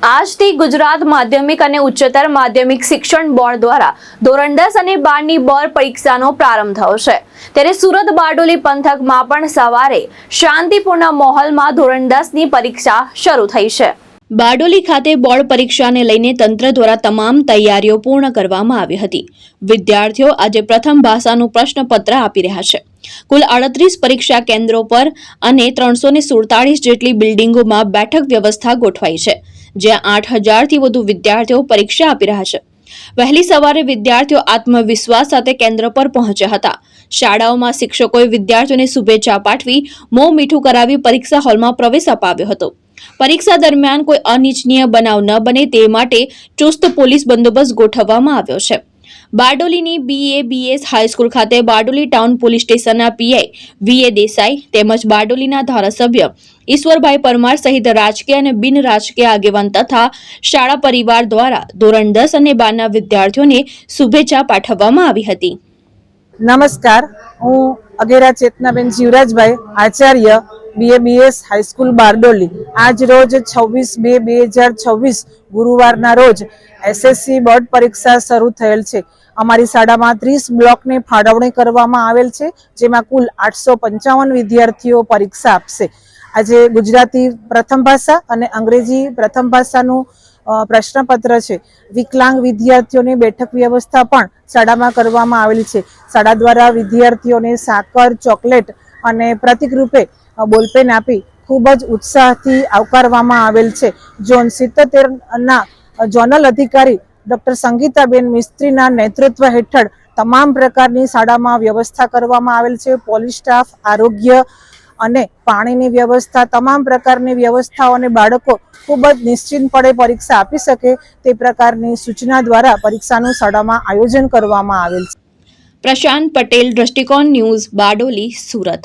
આજથી ગુજરાત માધ્યમિક અને ઉચ્ચતર માધ્યમિક શિક્ષણ બોર્ડ દ્વારા ધોરણ 10 અને 12ની બોર્ડ પરીક્ષાનો પ્રારંભ થયો છે। ત્યારે સુરત બારડોલી પંથકમાં પણ સવારે શાંતિપૂર્ણ માહોલમાં ધોરણ 10ની પરીક્ષા શરૂ થઈ છે। બારડોલી ખાતે બોર્ડ પરીક્ષાને લઈને તંત્ર દ્વારા તમામ તૈયારીઓ પૂર્ણ કરવામાં આવી હતી। વિદ્યાર્થીઓ આજે પ્રથમ ભાષાનું પ્રશ્નપત્ર આપી રહ્યા છે। કુલ 38 પરીક્ષા કેન્દ્રો પર અને 347 જેટલી બિલ્ડિંગોમાં બેઠક વ્યવસ્થા ગોઠવાઈ છે, જ્યાં 8000થી વધુ વિદ્યાર્થીઓ પરીક્ષા આપી રહ્યા છે। વહેલી સવારે વિદ્યાર્થીઓ આત્મવિશ્વાસ સાથે કેન્દ્ર પર પહોંચ્યા હતા। શાળાઓમાં શિક્ષકોએ વિદ્યાર્થીઓને શુભેચ્છા પાઠવી મોં મીઠું કરાવી પરીક્ષા હોલમાં પ્રવેશ અપાવ્યો હતો। પરીક્ષા દરમિયાન કોઈ અનિચ્છનીય બનાવ ન બને તે માટે ચુસ્ત પોલીસ બંદોબસ્ત ગોઠવવામાં આવ્યો છે। બારડોલીની BABS હાઈસ્કૂલ ખાતે બારડોલી ટાઉન પોલીસ સ્ટેશનના PI VA દેસાઈ તેમજ બારડોલીના ધારાસભ્ય ઈશ્વરભાઈ પરમાર સહિત રાજકીય અને બિન રાજકીય આગેવાન તથા શાળા પરિવાર દ્વારા ધોરણ 10 અને 12ના વિદ્યાર્થીઓને શુભેચ્છા પાઠવવામાં આવી હતી। નમસ્કાર, હું અગેરા ચેતનાબેન જીવરાજભાઈ, આચાર્ય BABS હાઈસ્કૂલ બારડોલી। આજ રોજ 26/2/2026 ગુરુવારના રોજ SSC બોર્ડ પરીક્ષા શરૂ થયેલ છે। અમારી શાળામાં 30 બ્લોકની ફાળવણી કરવામાં આવેલ છે, જેમાં કુલ 855 વિદ્યાર્થીઓ પરીક્ષા આપશે। આજે ગુજરાતી પ્રથમ ભાષા અને અંગ્રેજી પ્રથમ ભાષાનું પ્રશ્નપત્ર છે। વિકલાંગ વિદ્યાર્થીઓની બેઠક વ્યવસ્થા પણ શાળામાં કરવામાં આવેલી છે। શાળા દ્વારા વિદ્યાર્થીઓને સાકર, ચોકલેટ અને પ્રતિક રૂપે બોલપેન આપી ખૂબ જ ઉત્સાહથી આવકારવામાં આવેલ છે। ઝોન 77ના ઝોનલ અધિકારી ડોક્ટર સંગીતાબેન મિસ્ત્રીના નેતૃત્વ હેઠળ તમામ પ્રકારની શાળામાં વ્યવસ્થા કરવામાં આવેલ છે। પોલીસ સ્ટાફ, આરોગ્ય અને પાણીની વ્યવસ્થા, તમામ પ્રકારની વ્યવસ્થાઓ અને બાળકો ખૂબ જ નિશ્ચિંતપણે પરીક્ષા આપી શકે તે પ્રકારની સૂચના દ્વારા પરીક્ષાનું શાળામાં આયોજન કરવામાં આવેલ છે। પ્રશાંત પટેલ, દ્રષ્ટિકોણ ન્યૂઝ, બારડોલી, સુરત।